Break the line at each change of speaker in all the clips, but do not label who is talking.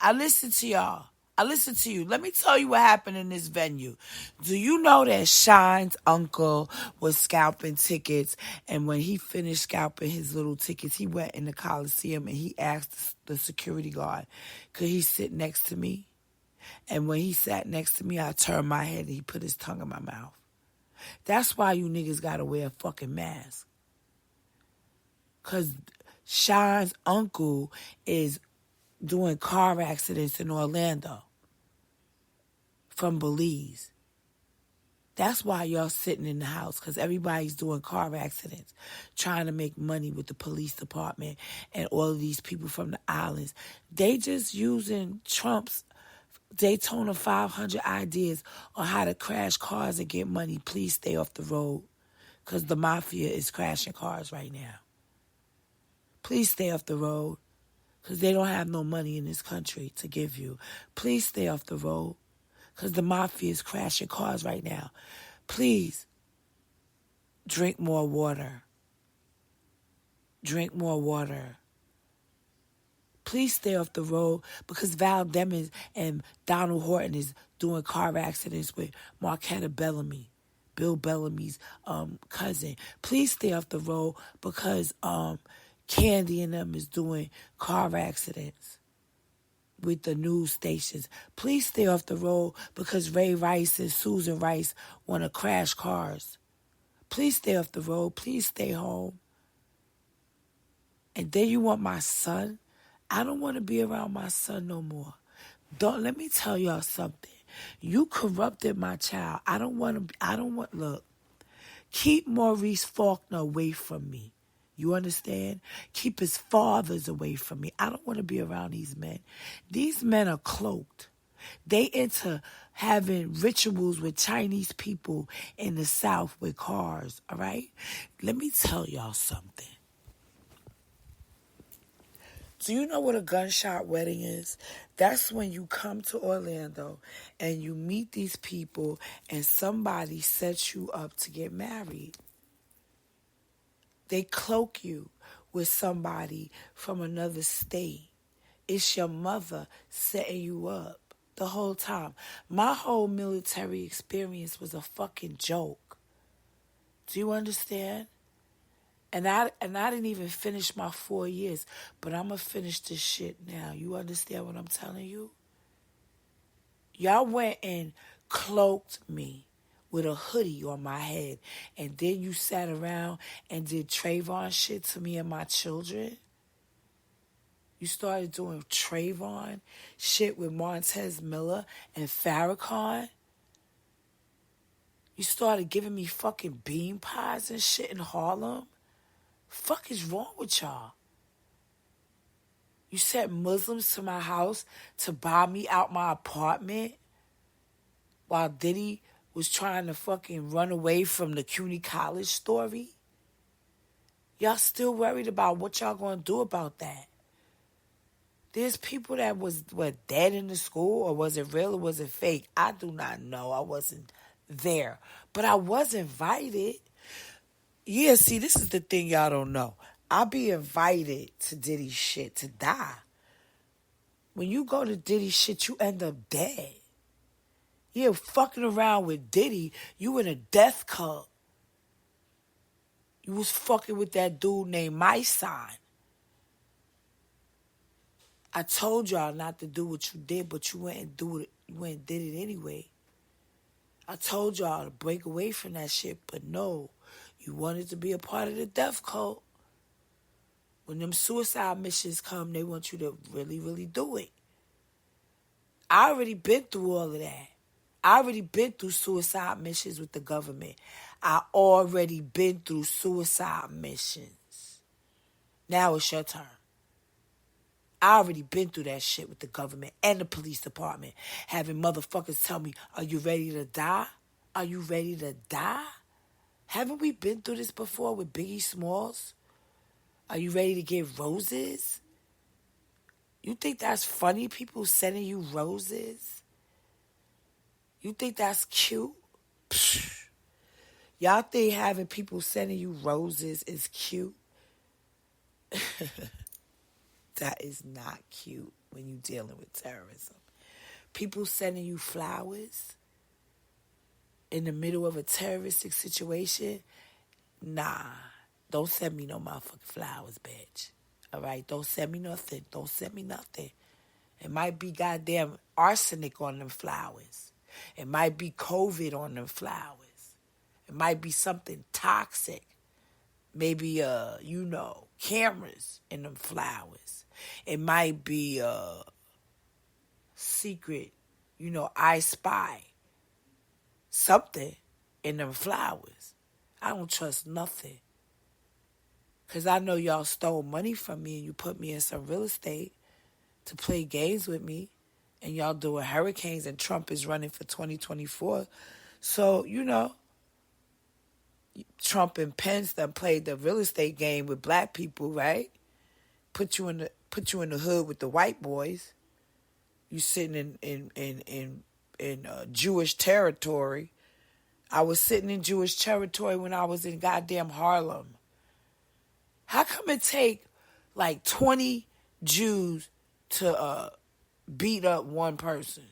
I listen to y'all. I listen to you. Let me tell you what happened in this venue. Do you know that Shine's uncle was scalping tickets, and when he finished scalping his little tickets, he went in the Coliseum and he asked the security guard, could he sit next to me? And when he sat next to me, I turned my head and he put his tongue in my mouth. That's why you niggas gotta wear a fucking mask. Because Shine's uncle is doing car accidents in Orlando from Belize. That's why y'all sitting in the house, because everybody's doing car accidents, trying to make money with the police department and all of these people from the islands. They just using Trump's Daytona 500 ideas on how to crash cars and get money. Please stay off the road, because the mafia is crashing cars right now. Please stay off the road, because they don't have no money in this country to give you. Please stay off the road, because the mafia is crashing cars right now. Please drink more water. Drink more water. Please stay off the road, because Val Demings and Donald Horton is doing car accidents with Marquetta Bellamy, Bill Bellamy's cousin. Please stay off the road, because Candy and them is doing car accidents with the news stations. Please stay off the road, because Ray Rice and Susan Rice want to crash cars. Please stay off the road. Please stay home. And then you want my son? I don't want to be around my son no more. Let me tell y'all something. You corrupted my child. Look, keep Maurice Faulkner away from me. You understand? Keep his fathers away from me. I don't want to be around these men. These men are cloaked. They into having rituals with Chinese people in the South with cars, all right? Let me tell y'all something. Do you know what a gunshot wedding is? That's when you come to Orlando and you meet these people and somebody sets you up to get married. They cloak you with somebody from another state. It's your mother setting you up the whole time. My whole military experience was a fucking joke. Do you understand? And I didn't even finish my 4 years, but I'm going to finish this shit now. You understand what I'm telling you? Y'all went and cloaked me with a hoodie on my head, and then you sat around and did Trayvon shit to me and my children. You started doing Trayvon shit with Montez Miller and Farrakhan. You started giving me fucking bean pies and shit in Harlem. Fuck is wrong with y'all? You sent Muslims to my house to buy me out my apartment while Diddy was trying to fucking run away from the CUNY College story? Y'all still worried about what y'all gonna do about that? There's people that were dead in the school, or was it real or was it fake? I do not know. I wasn't there. But I was invited. Yeah, see, this is the thing y'all don't know. I be invited to Diddy shit to die. When you go to Diddy shit, you end up dead. Yeah, fucking around with Diddy, you in a death cult. You was fucking with that dude named My Sign. I told y'all not to do what you did, but you went and did it anyway. I told y'all to break away from that shit, but no. You wanted to be a part of the death cult. When them suicide missions come, they want you to really, really do it. I already been through all of that. I already been through suicide missions with the government. I already been through suicide missions. Now it's your turn. I already been through that shit with the government and the police department. Having motherfuckers tell me, are you ready to die? Are you ready to die? Haven't we been through this before with Biggie Smalls? Are you ready to get roses? You think that's funny, people sending you roses? You think that's cute? Psh. Y'all think having people sending you roses is cute? That is not cute. when you dealing with terrorism. People sending you flowers in the middle of a terroristic situation, nah. Don't send me no motherfucking flowers, bitch. All right? Don't send me nothing. Don't send me nothing. It might be goddamn arsenic on them flowers. It might be COVID on them flowers. It might be something toxic. Maybe, cameras in them flowers. It might be secret, I spy something in them flowers. I don't trust nothing. Because I know y'all stole money from me and you put me in some real estate to play games with me. And y'all doing hurricanes and Trump is running for 2024. So, Trump and Pence done played the real estate game with black people, right? Put you in the hood with the white boys. You sitting in Jewish territory. I was sitting in Jewish territory when I was in goddamn Harlem. How come it take like 20 Jews to beat up one person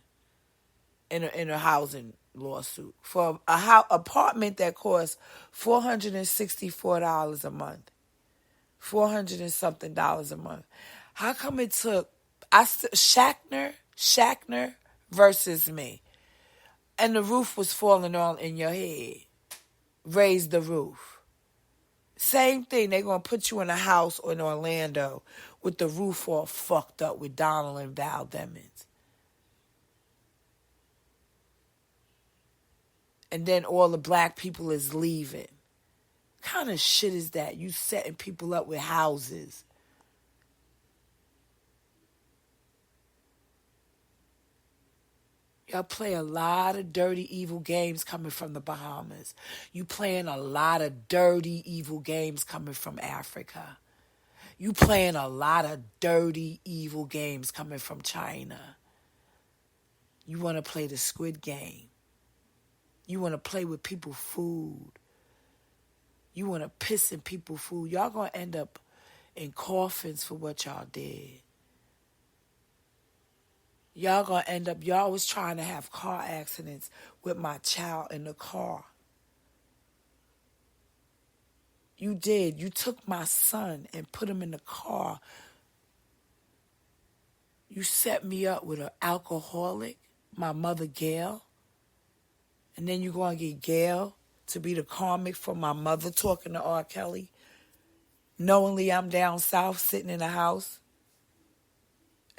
in a housing lawsuit for a apartment that costs $464 a month, $400 and something a month? How come it took Shackner versus me, and the roof was falling on in your head? Raise the roof. Same thing. They're going to put you in a house in Orlando with the roof all fucked up with Donald and Val Demings. And then all the black people is leaving. What kind of shit is that? You setting people up with houses. Y'all play a lot of dirty, evil games coming from the Bahamas. You playing a lot of dirty, evil games coming from Africa. You playing a lot of dirty, evil games coming from China. You want to play the Squid Game. You want to play with people's food. You want to piss in people's food. Y'all going to end up in coffins for what y'all did. Y'all was trying to have car accidents with my child in the car. You did. You took my son and put him in the car. You set me up with an alcoholic, my mother Gail. And then you going to get Gail to be the comic for my mother talking to R. Kelly. Knowingly I'm down south sitting in a house.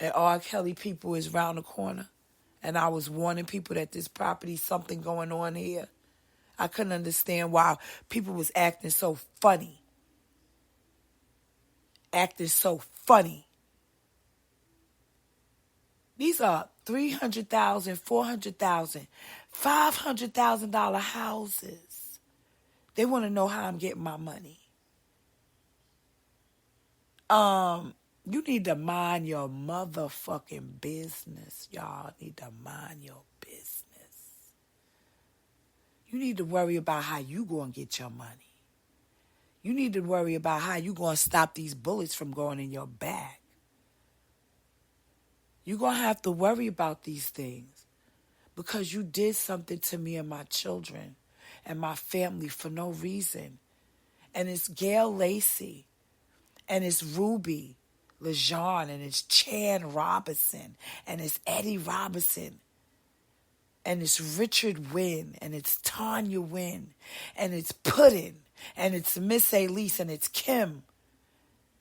And R. Kelly people is round the corner. And I was warning people that this property, something going on here. I couldn't understand why people was acting so funny. These are $300,000, $400,000, $500,000 houses. They want to know how I'm getting my money. You need to mind your motherfucking business. Y'all need to mind your business. You need to worry about how you going to get your money. You need to worry about how you going to stop these bullets from going in your back. You're going to have to worry about these things because you did something to me and my children and my family for no reason. And it's Gail Lacey and it's Ruby LeJean and it's Chan Robinson and it's Eddie Robinson and it's Richard Wynn and it's Tanya Wynn and it's Puddin and it's Miss Elise and it's Kim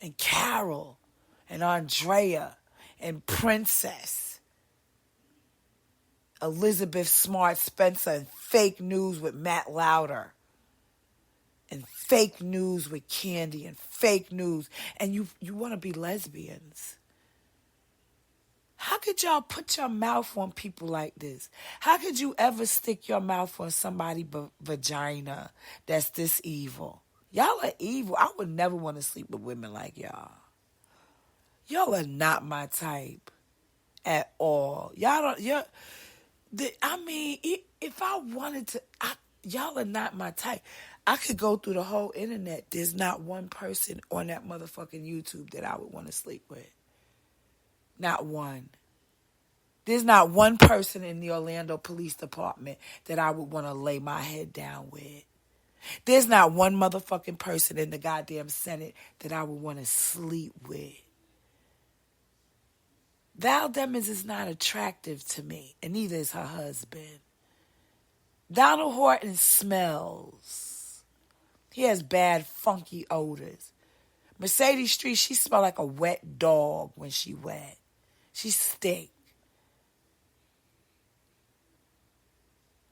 and Carol and Andrea and Princess, Elizabeth Smart Spencer and Fake News with Matt Lauder and Fake News with Candy and Fake News, and you want to be lesbians. How could y'all put your mouth on people like this? How could you ever stick your mouth on somebody's vagina that's this evil? Y'all are evil. I would never want to sleep with women like y'all. Y'all are not my type at all. Y'all don't. If I wanted to, y'all are not my type. I could go through the whole internet. There's not one person on that motherfucking YouTube that I would want to sleep with. Not one. There's not one person in the Orlando Police Department that I would want to lay my head down with. There's not one motherfucking person in the goddamn Senate that I would want to sleep with. Val Demings is not attractive to me, and neither is her husband. Donald Horton smells. He has bad, funky odors. Mercedes Street, she smell like a wet dog when she wet. She stink.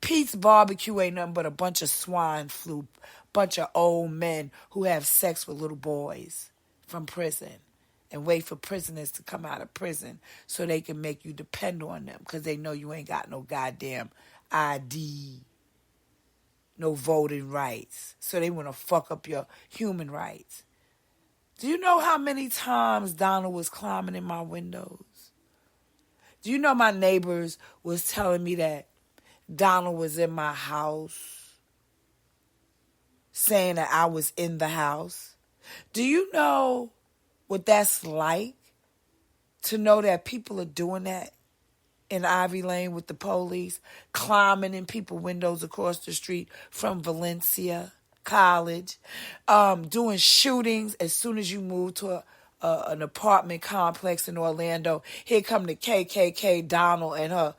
Pete's Barbecue ain't nothing but a bunch of swine flu, bunch of old men who have sex with little boys from prison and wait for prisoners to come out of prison so they can make you depend on them because they know you ain't got no goddamn ID, no voting rights. So they want to fuck up your human rights. Do you know how many times Donald was climbing in my windows? Do you know my neighbors was telling me that Donald was in my house, saying that I was in the house? Do you know what that's like? To know that people are doing that in Ivy Lane with the police, climbing in people's windows across the street from Valencia College, doing shootings as soon as you move to an apartment complex in Orlando. Here come the KKK Donald and her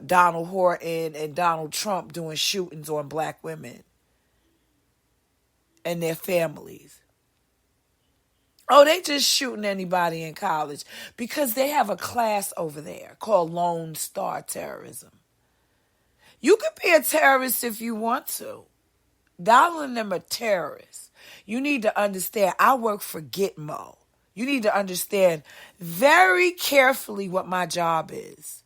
Donald Horton and Donald Trump doing shootings on black women and their families. Oh, they just shooting anybody in college because they have a class over there called Lone Star Terrorism. You could be a terrorist if you want to. Donald and them are terrorists. You need to understand, I work for Gitmo. You need to understand very carefully what my job is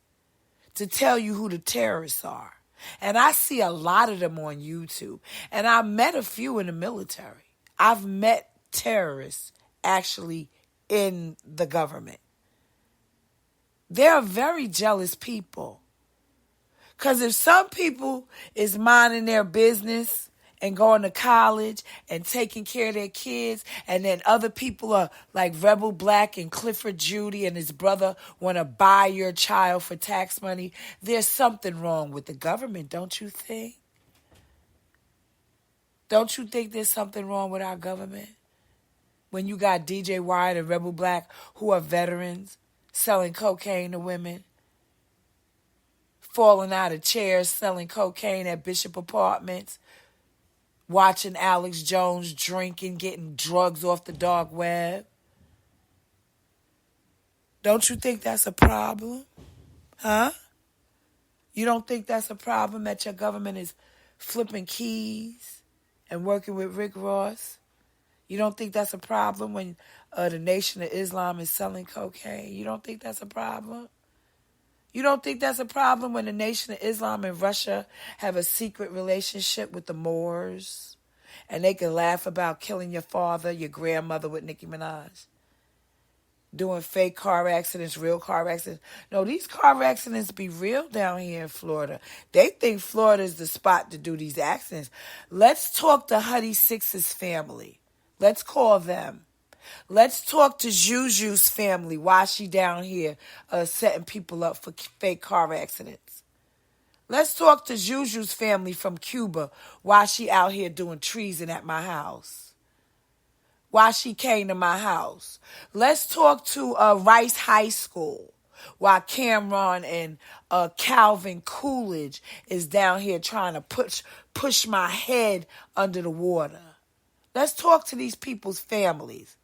to tell you who the terrorists are. And I see a lot of them on YouTube. And I met a few in the military. I've met terrorists actually in the government. They're very jealous people. Because if some people is minding their business and going to college and taking care of their kids, and then other people are like Rebel Black and Clifford Judy and his brother want to buy your child for tax money, there's something wrong with the government, don't you think? Don't you think there's something wrong with our government? When you got DJ Wyatt and Rebel Black, who are veterans, selling cocaine to women, falling out of chairs, selling cocaine at Bishop Apartments, watching Alex Jones drinking, getting drugs off the dark web. Don't you think that's a problem? Huh? You don't think that's a problem that your government is flipping keys and working with Rick Ross? You don't think that's a problem when the Nation of Islam is selling cocaine? You don't think that's a problem? You don't think that's a problem when the Nation of Islam and Russia have a secret relationship with the Moors and they can laugh about killing your father, your grandmother with Nicki Minaj? Doing fake car accidents, real car accidents. No, these car accidents be real down here in Florida. They think Florida is the spot to do these accidents. Let's talk to Huddy Six's family. Let's call them. Let's talk to Juju's family. Why she down here setting people up for fake car accidents? Let's talk to Juju's family from Cuba. Why she out here doing treason at my house? Why she came to my house? Let's talk to Rice High School. Why Cameron and Calvin Coolidge is down here trying to push my head under the water. Let's talk to these people's families.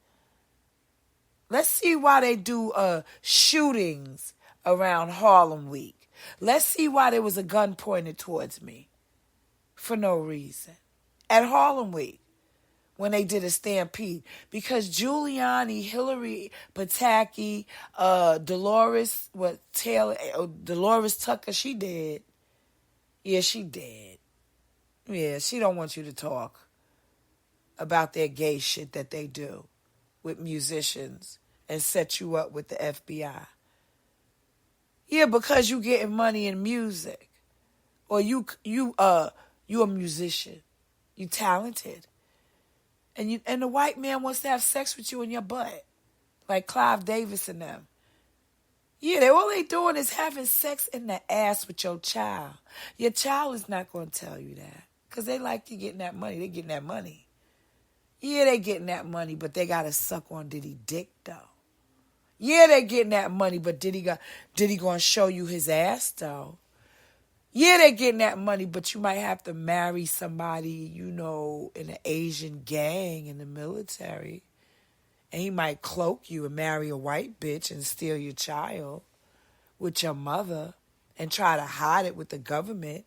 Let's see why they do shootings around Harlem Week. Let's see why there was a gun pointed towards me for no reason at Harlem Week when they did a stampede. Because Giuliani, Hillary Pataki, Dolores Tucker, she did. Yeah, she did. Yeah, she don't want you to talk about their gay shit that they do with musicians and set you up with the FBI. Yeah, because you getting money in music. Or you a musician. You talented. And the white man wants to have sex with you in your butt. Like Clive Davis and them. Yeah, all they doing is having sex in the ass with your child. Your child is not going to tell you that because they like you getting that money. They getting that money. Yeah, they getting that money, but they got to suck on Diddy dick, though. Yeah, they getting that money, but Diddy going to show you his ass, though. Yeah, they getting that money, but you might have to marry somebody, you know, in an Asian gang in the military. And he might cloak you and marry a white bitch and steal your child with your mother and try to hide it with the government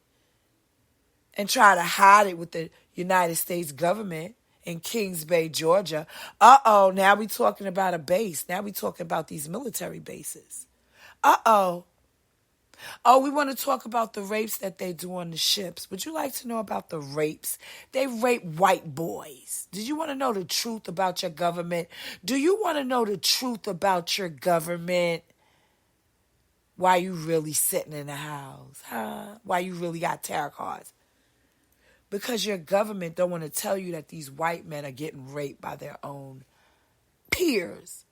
and try to hide it with the United States government in Kings Bay, Georgia. Uh-oh, now we talking about a base. Now we talking about these military bases. Uh-oh. Oh, we want to talk about the rapes that they do on the ships. Would you like to know about the rapes? They rape white boys. Did you want to know the truth about your government? Do you want to know the truth about your government? Why you really sitting in the house? Huh? Why you really got tarot cards? Because your government don't want to tell you that these white men are getting raped by their own peers.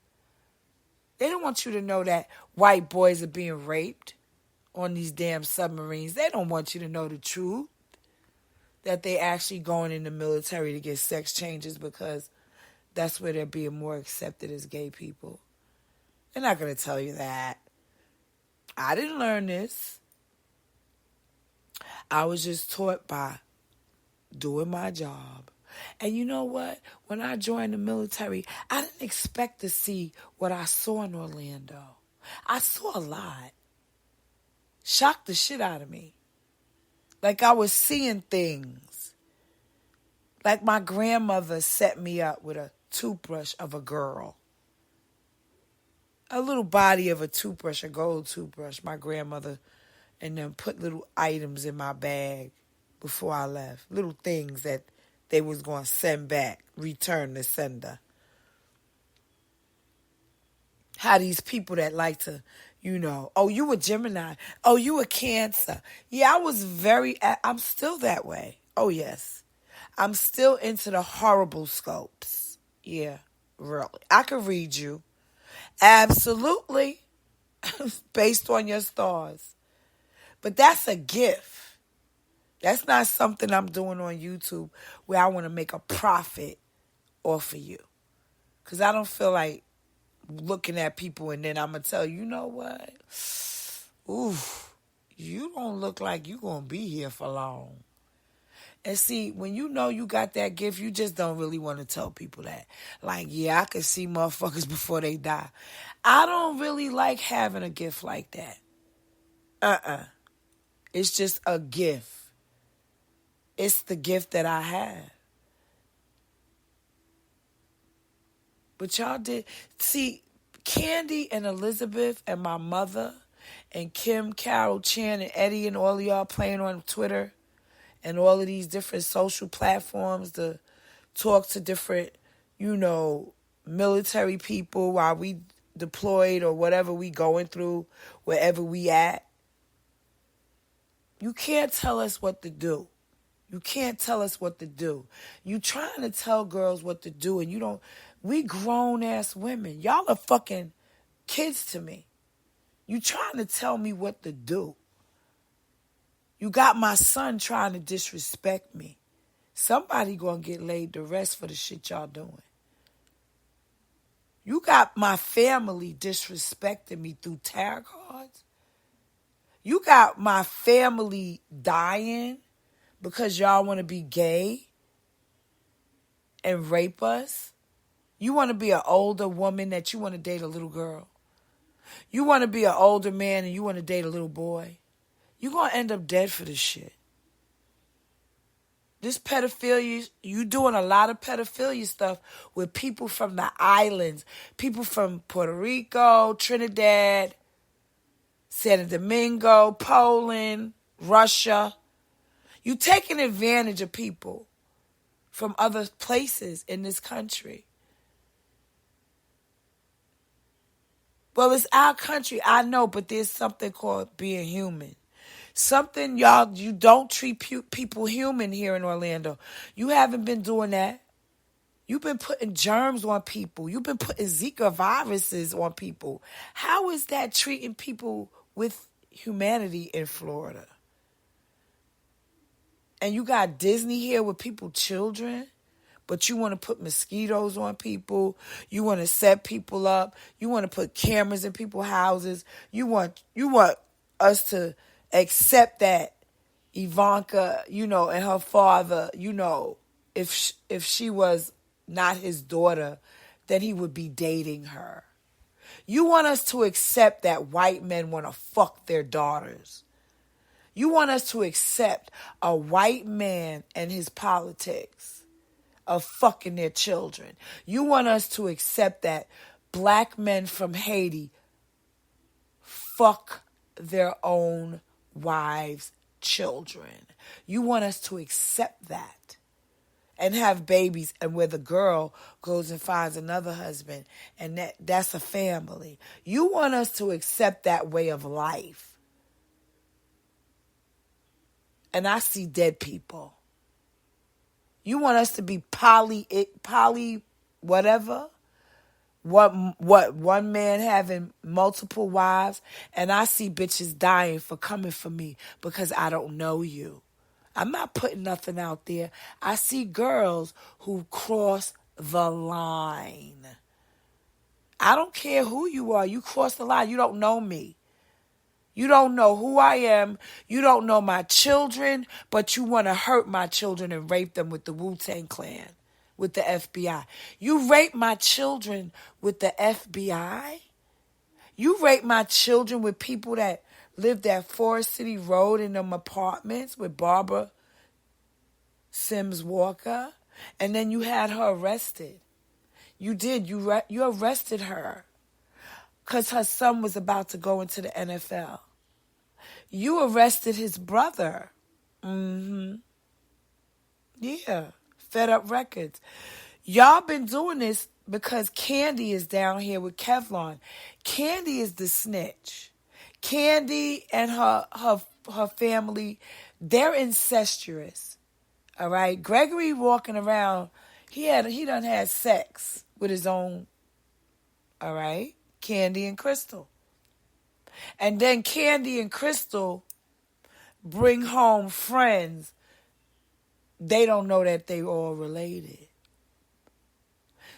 They don't want you to know that white boys are being raped on these damn submarines. They don't want you to know the truth. That they actually going in the military to get sex changes because that's where they're being more accepted as gay people. They're not going to tell you that. I didn't learn this. I was just taught by doing my job. And you know what? When I joined the military, I didn't expect to see what I saw in Orlando. I saw a lot. Shocked the shit out of me. Like I was seeing things. Like my grandmother set me up with a toothbrush of a girl. A little body of a toothbrush, a gold toothbrush. My grandmother and then put little items in my bag before I left. Little things that they was going to send back. Return the sender. How these people that like to, you know, oh, you a Gemini. Oh, you a Cancer. Yeah, I'm still that way. Oh, yes. I'm still into the horrible scopes. Yeah, really. I could read you. Absolutely. Based on your stars. But that's a gift. That's not something I'm doing on YouTube where I want to make a profit off of you. Because I don't feel like looking at people and then I'm going to tell you, you know what? Ooh, you don't look like you're going to be here for long. And see, when you know you got that gift, you just don't really want to tell people that. Like, yeah, I can see motherfuckers before they die. I don't really like having a gift like that. It's just a gift. It's the gift that I have. But y'all did. See, Candy and Elizabeth and my mother and Kim, Carol, Chan, and Eddie and all of y'all playing on Twitter and all of these different social platforms to talk to different, you know, military people while we deployed or whatever we going through, wherever we at. You can't tell us what to do. You can't tell us what to do. You trying to tell girls what to do and you don't. We grown-ass women. Y'all are fucking kids to me. You trying to tell me what to do. You got my son trying to disrespect me. Somebody gonna get laid to rest for the shit y'all doing. You got my family disrespecting me through tarot cards. You got my family dying because y'all want to be gay and rape us. You want to be an older woman that you want to date a little girl. You want to be an older man and you want to date a little boy. You're going to end up dead for this shit. This pedophilia, you doing a lot of pedophilia stuff with people from the islands. People from Puerto Rico, Trinidad, Santo Domingo, Poland, Russia. You taking advantage of people from other places in this country. Well, it's our country, I know, but there's something called being human. Something, y'all, you don't treat people human here in Orlando. You haven't been doing that. You've been putting germs on people. You've been putting Zika viruses on people. How is that treating people with humanity in Florida? And you got Disney here with people, children, but you want to put mosquitoes on people. You want to set people up. You want to put cameras in people's houses. You want us to accept that Ivanka, and her father, if she was not his daughter, then he would be dating her. You want us to accept that white men want to fuck their daughters. You want us to accept a white man and his politics of fucking their children. You want us to accept that black men from Haiti fuck their own wives' children. You want us to accept that and have babies, and where the girl goes and finds another husband, and that's a family. You want us to accept that way of life. And I see dead people. You want us to be poly whatever? What one man having multiple wives, and I see bitches dying for coming for me because I don't know you. I'm not putting nothing out there. I see girls who cross the line. I don't care who you are. You cross the line. You don't know me. You don't know who I am. You don't know my children, but you want to hurt my children and rape them with the Wu-Tang Clan, with the FBI. You rape my children with the FBI? You rape my children with people that lived at Forest City Road in them apartments with Barbara Sims Walker, and then you had her arrested. You did. You arrested her because her son was about to go into the NFL. You arrested his brother. Yeah. Fed Up Records. Y'all been doing this because Candy is down here with Kevlon. Candy is the snitch. Candy and her family, they're incestuous. All right? Gregory walking around, he done had sex with his own, all right? Candy and Crystal. And then Candy and Crystal bring home friends. They don't know that they all related.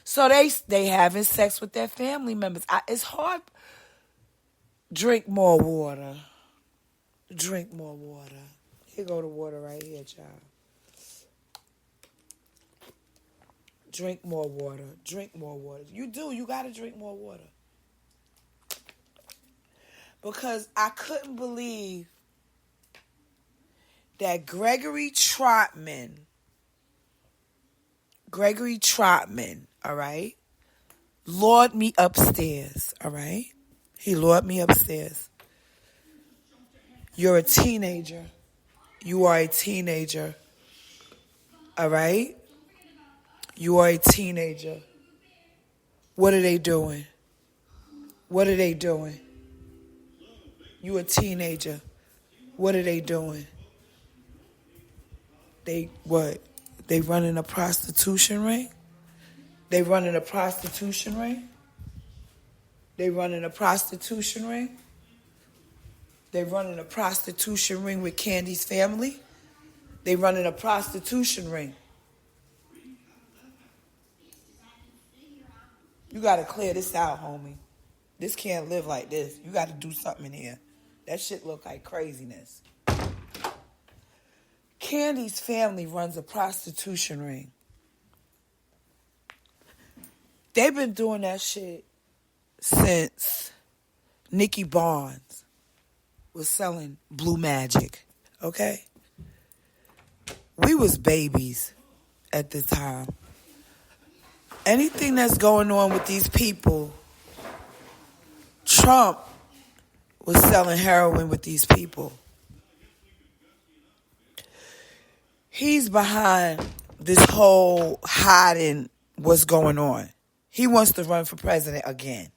So they having sex with their family members. It's hard. Drink more water. Drink more water. Here go the water right here, child. Drink more water. Drink more water. You do. You got to drink more water. Because I couldn't believe that Gregory Trotman, all right, lured me upstairs, all right? He lured me upstairs. You're a teenager. You are a teenager, all right? You are a teenager. What are they doing? What are they doing? You a teenager. What are they doing? They what? They running a prostitution ring? They running a prostitution ring? They running a prostitution ring? They running a prostitution ring with Candy's family? They running a prostitution ring. You got to clear this out, homie. This can't live like this. You got to do something in here. That shit look like craziness. Candy's family runs a prostitution ring. They've been doing that shit since Nicki Barnes was selling Blue Magic, okay? We was babies at the time. Anything that's going on with these people, Trump was selling heroin with these people. He's behind this whole hiding what's going on. He wants to run for president again.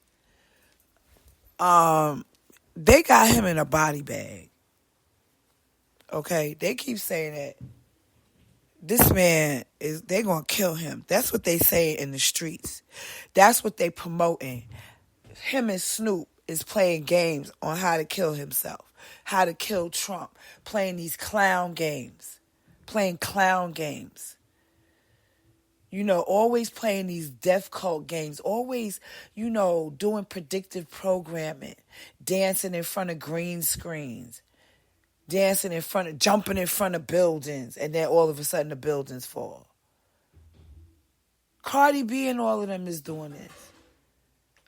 They got him in a body bag. Okay? They keep saying that this man they're gonna kill him. That's what they say in the streets. That's what they promoting. Him and Snoop is playing games on how to kill himself, how to kill Trump, playing these clown games, playing clown games. You know, always playing these death cult games, always, you know, doing predictive programming, dancing in front of green screens, jumping in front of buildings, and then all of a sudden the buildings fall. Cardi B and all of them is doing this.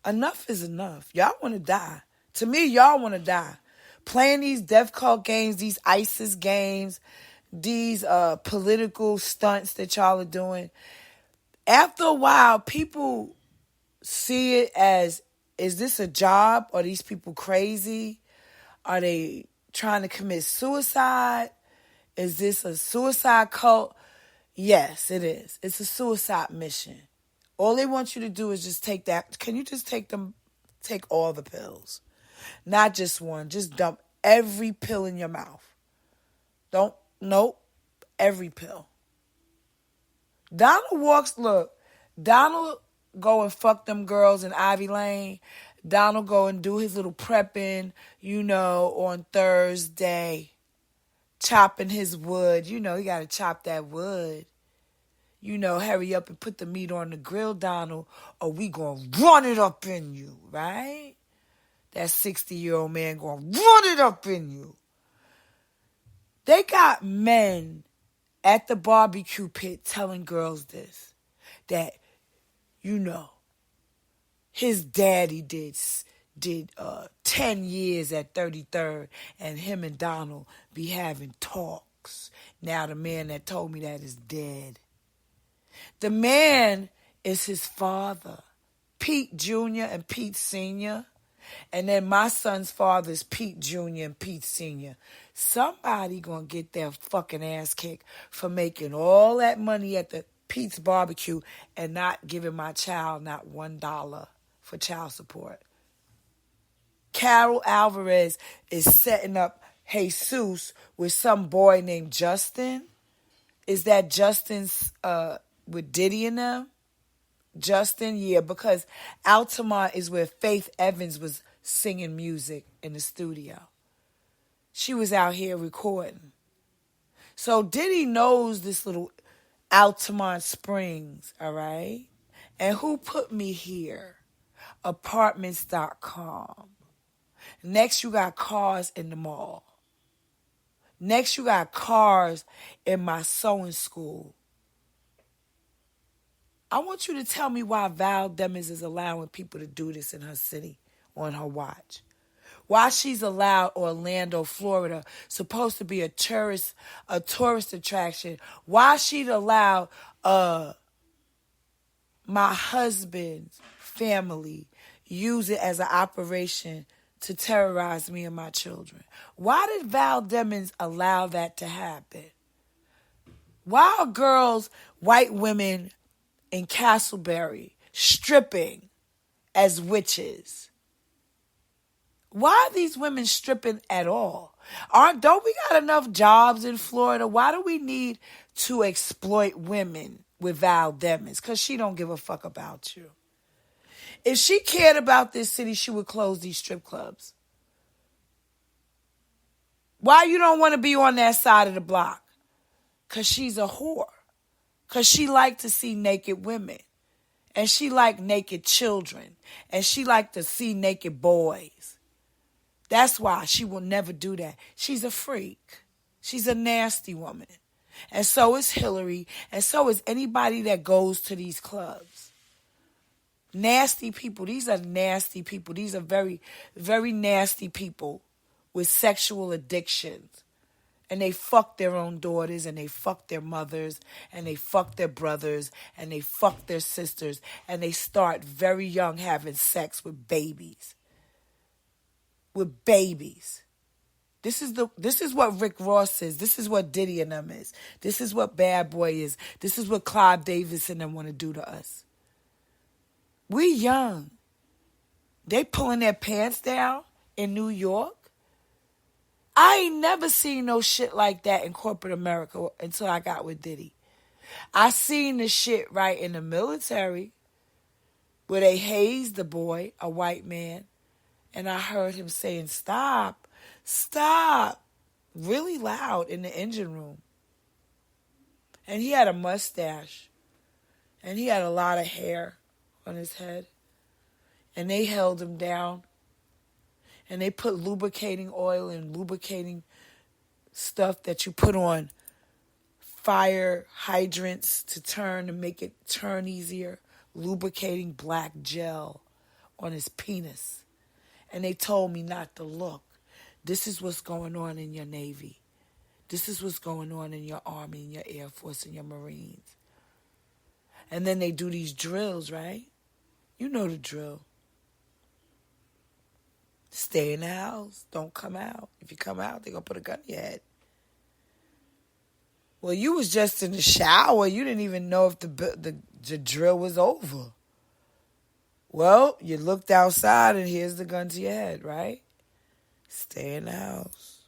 Enough is enough. Y'all want to die. To me, y'all want to die. Playing these death cult games, these ISIS games, these political stunts that y'all are doing. After a while, people see it as, is this a job? Are these people crazy? Are they trying to commit suicide? Is this a suicide cult? Yes, it is. It's a suicide mission. All they want you to do is just take that. Can you just take all the pills? Not just one. Just dump every pill in your mouth. Nope, every pill. Donald go and fuck them girls in Ivy Lane. Donald go and do his little prepping, you know, on Thursday. Chopping his wood. You know, he got to chop that wood. You know, hurry up and put the meat on the grill, Donald, or we gonna run it up in you, right? That 60-year-old man gonna run it up in you. They got men at the barbecue pit telling girls this, that, you know, his daddy did 10 years at 33rd, and him and Donald be having talks. Now the man that told me that is dead. The man is his father, Pete Jr. and Pete Sr., and then my son's father is Pete Jr. and Pete Sr. Somebody gonna get their fucking ass kicked for making all that money at the Pete's barbecue and not giving my child not $1 for child support. Carol Alvarez is setting up Jesus with some boy named Justin. Is that Justin's with Diddy and them? Justin, yeah, because Altamont is where Faith Evans was singing music in the studio. She was out here recording. So Diddy knows this little Altamont Springs, all right? And who put me here? Apartments.com. Next, you got cars in the mall. Next, you got cars in my sewing school. I want you to tell me why Val Demings is allowing people to do this in her city on her watch. Why she's allowed Orlando, Florida, supposed to be a tourist attraction. Why she'd allowed my husband's family use it as an operation to terrorize me and my children. Why did Val Demings allow that to happen? Why are girls, white women in Castleberry stripping as witches? Why are these women stripping at all? Don't we got enough jobs in Florida? Why do we need to exploit women with Val Demings? Because she don't give a fuck about you. If she cared about this city, she would close these strip clubs. Why you don't want to be on that side of the block? Because she's a whore. Because she like to see naked women. And she like naked children. And she like to see naked boys. That's why she will never do that. She's a freak. She's a nasty woman. And so is Hillary. And so is anybody that goes to these clubs. Nasty people. These are nasty people. These are very, very nasty people with sexual addictions. And they fuck their own daughters, and they fuck their mothers, and they fuck their brothers, and they fuck their sisters, and they start very young having sex with babies. With babies. This is what Rick Ross is. This is what Diddy and them is. This is what Bad Boy is. This is what Clive Davis and them want to do to us. We young. They pulling their pants down in New York. I ain't never seen no shit like that in corporate America until I got with Diddy. I seen the shit right in the military where they hazed the boy, a white man, and I heard him saying, "Stop, stop," really loud in the engine room. And he had a mustache, and he had a lot of hair on his head, and they held him down, and they put lubricating oil and lubricating stuff that you put on fire hydrants to make it turn easier, lubricating black gel on his penis. And they told me not to look. This is what's going on in your Navy. This is what's going on in your Army, in your Air Force, in your Marines. And then they do these drills, right? You know the drill. Stay in the house. Don't come out. If you come out, they're going to put a gun in your head. Well, you was just in the shower. You didn't even know if the drill was over. Well, you looked outside and here's the gun to your head, right? Stay in the house.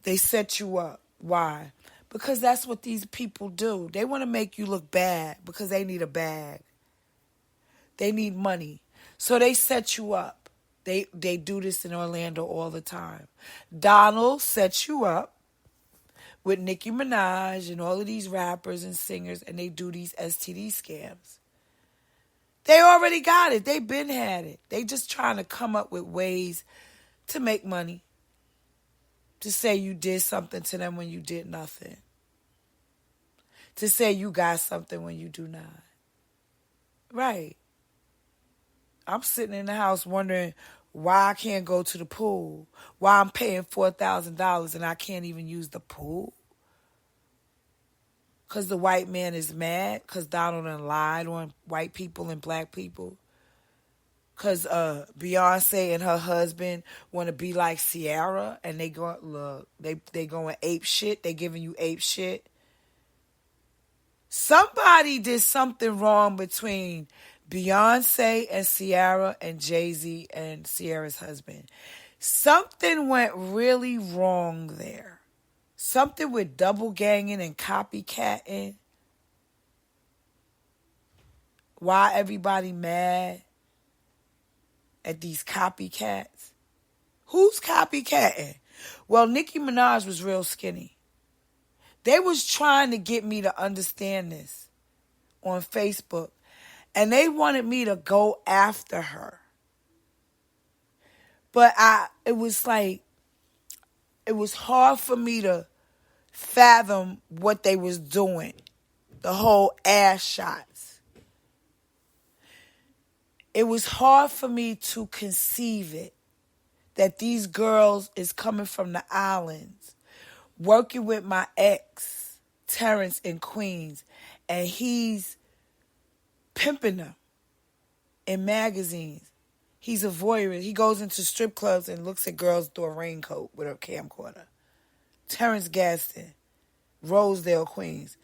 They set you up. Why? Because that's what these people do. They want to make you look bad because they need a bag. They need money. So they set you up. They do this in Orlando all the time. Donald sets you up with Nicki Minaj and all of these rappers and singers, and they do these STD scams. They already got it. They been had it. They just trying to come up with ways to make money. To say you did something to them when you did nothing. To say you got something when you do not. Right. I'm sitting in the house wondering why I can't go to the pool. Why I'm paying $4,000 and I can't even use the pool. Because the white man is mad. Because Donald done lied on white people and black people. Because Beyonce and her husband want to be like Ciara. And they go, look, they going ape shit. They giving you ape shit. Somebody did something wrong between Beyonce and Ciara and Jay-Z and Ciara's husband. Something went really wrong there. Something with double ganging and copycatting. Why everybody mad at these copycats? Who's copycatting? Well, Nicki Minaj was real skinny. They was trying to get me to understand this on Facebook. And they wanted me to go after her. But it was hard for me to fathom what they was doing. The whole ass shots. It was hard for me to conceive it. That these girls is coming from the islands. Working with my ex, Terrence, in Queens. And he's pimping them in magazines. He's a voyeurist. He goes into strip clubs and looks at girls through a raincoat with a camcorder. Terrence Gaston, Rosedale, Queens.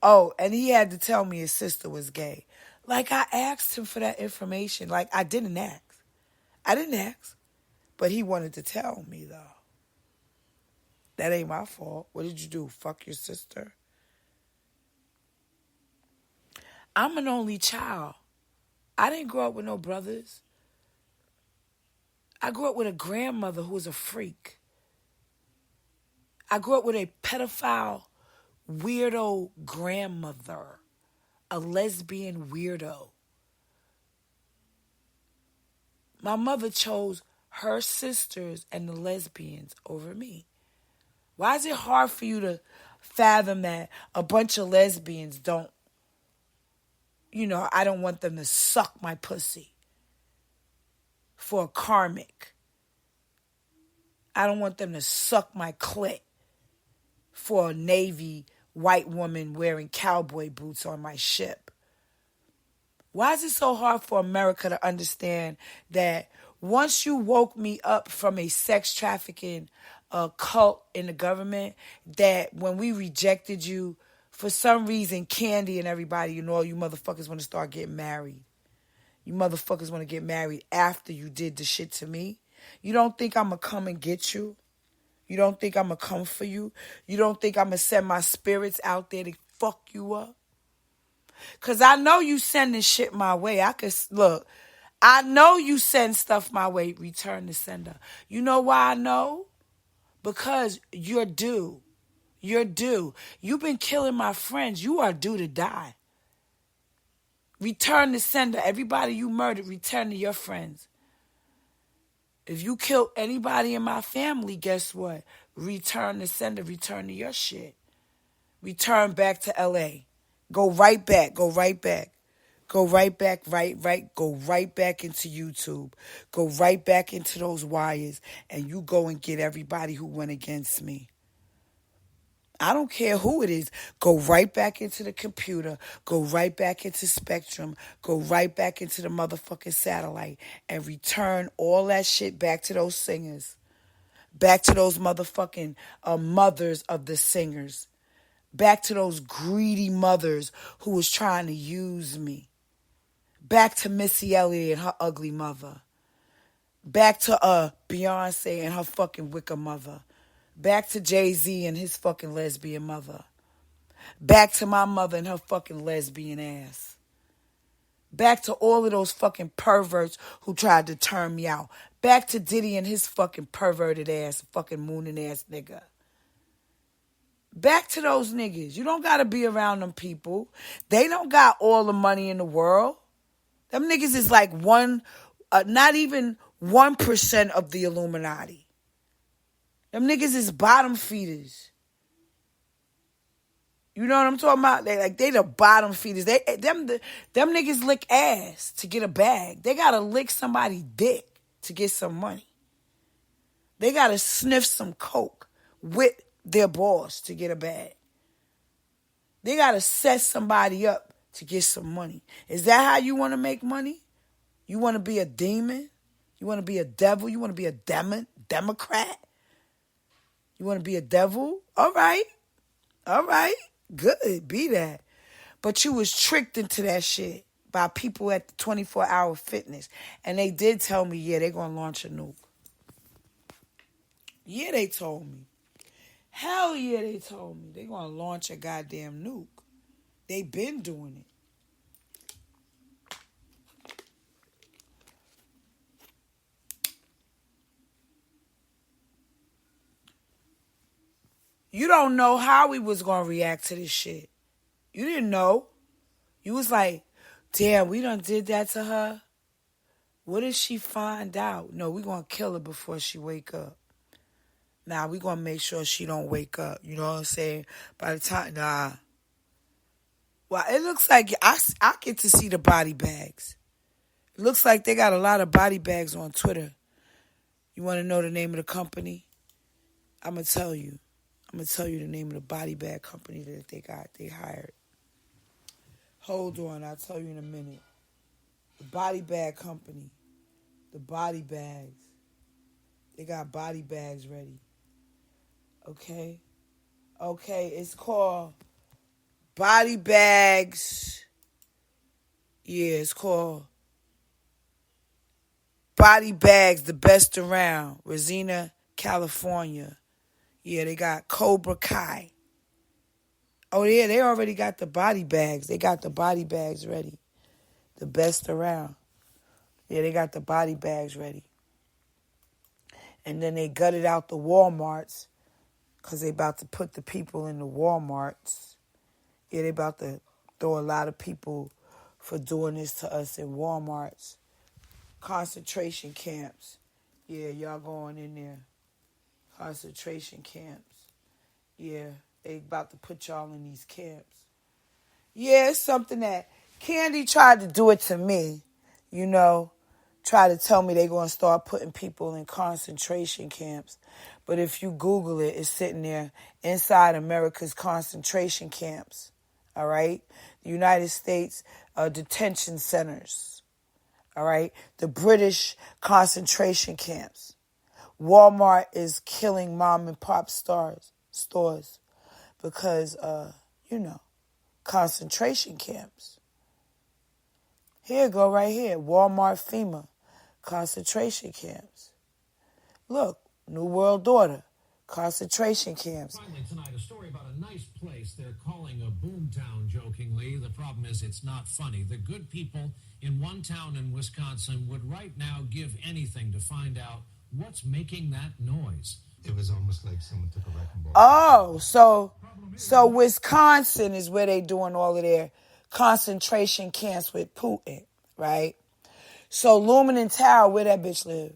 Oh, and he had to tell me his sister was gay. Like, I asked him for that information. Like, I didn't ask. But he wanted to tell me, though. That ain't my fault. What did you do? Fuck your sister? I'm an only child. I didn't grow up with no brothers. I grew up with a grandmother who was a freak. I grew up with a pedophile, weirdo grandmother. A lesbian weirdo. My mother chose her sisters and the lesbians over me. Why is it hard for you to fathom that a bunch of lesbians don't, I don't want them to suck my pussy for a karmic. I don't want them to suck my clit for a Navy white woman wearing cowboy boots on my ship. Why is it so hard for America to understand that once you woke me up from a sex trafficking cult in the government, that when we rejected you, for some reason, Candy and everybody, you motherfuckers want to start getting married. You motherfuckers want to get married after you did the shit to me. You don't think I'm going to come and get you? You don't think I'm going to come for you? You don't think I'm going to send my spirits out there to fuck you up? Because I know you sending shit my way. Look, I know you send stuff my way. Return the sender. You know why I know? Because you're due. You're due. You've been killing my friends. You are due to die. Return the sender. Everybody you murdered, return to your friends. If you killed anybody in my family, guess what? Return the sender. Return to your shit. Return back to L.A. Go right back. Go right back. Go right back, go right back into YouTube. Go right back into those wires, and you go and get everybody who went against me. I don't care who it is. Go right back into the computer. Go right back into Spectrum. Go right back into the motherfucking satellite and return all that shit back to those singers. Back to those motherfucking mothers of the singers. Back to those greedy mothers who was trying to use me. Back to Missy Elliott and her ugly mother. Back to Beyonce and her fucking wicked mother. Back to Jay-Z and his fucking lesbian mother. Back to my mother and her fucking lesbian ass. Back to all of those fucking perverts who tried to turn me out. Back to Diddy and his fucking perverted ass, fucking mooning ass nigga. Back to those niggas. You don't gotta be around them people. They don't got all the money in the world. Them niggas is like not even 1% of the Illuminati. Them niggas is bottom feeders. You know what I'm talking about? They the bottom feeders. Them niggas lick ass to get a bag. They gotta lick somebody's dick to get some money. They gotta sniff some coke with their boss to get a bag. They gotta set somebody up to get some money. Is that how you want to make money? You want to be a demon? You want to be a devil? You want to be a Democrat? You want to be a devil? All right. Good. Be that. But you was tricked into that shit by people at the 24-hour fitness. And they did tell me, yeah, they're going to launch a nuke. Yeah, they told me. Hell yeah, they told me. They're going to launch a goddamn nuke. They been doing it. You don't know how we was going to react to this shit. You didn't know. You was like, damn, we done did that to her. What if she find out? No, we going to kill her before she wake up. Nah, we going to make sure she don't wake up. You know what I'm saying? By the time, nah. Well, it looks like I get to see the body bags. It looks like they got a lot of body bags on Twitter. You want to know the name of the company? I'm going to tell you. I'm going to tell you the name of the body bag company that they hired. Hold on, I'll tell you in a minute. The body bag company. The body bags. They got body bags ready. Okay? Okay, it's called Body Bags. Yeah, it's called Body Bags, the best around. Resina, California. Yeah, they got Cobra Kai. Oh, yeah, they already got the body bags. They got the body bags ready. The best around. Yeah, they got the body bags ready. And then they gutted out the Walmarts because they about to put the people in the Walmarts. Yeah, they about to throw a lot of people for doing this to us in Walmarts. Concentration camps. Yeah, y'all going in there. Concentration camps. Yeah, they about to put y'all in these camps. Yeah, it's something that Candy tried to do it to me, you know, try to tell me they're going to start putting people in concentration camps. But if you Google it, it's sitting there inside America's concentration camps, all right? The United States detention centers, all right? The British concentration camps. Walmart is killing mom and pop stores because, concentration camps. Here, go right here. Walmart FEMA concentration camps. Look, New World Order Concentration camps.
Finally tonight, a story about a nice place they're calling a boomtown, jokingly. The problem is it's not funny. The good people in one town in Wisconsin would right now give anything to find out what's making that noise.
It was almost like someone took a wrecking ball.
Oh, so Wisconsin is where they doing all of their concentration camps with Putin, right? So Lumen Tower, where that bitch live?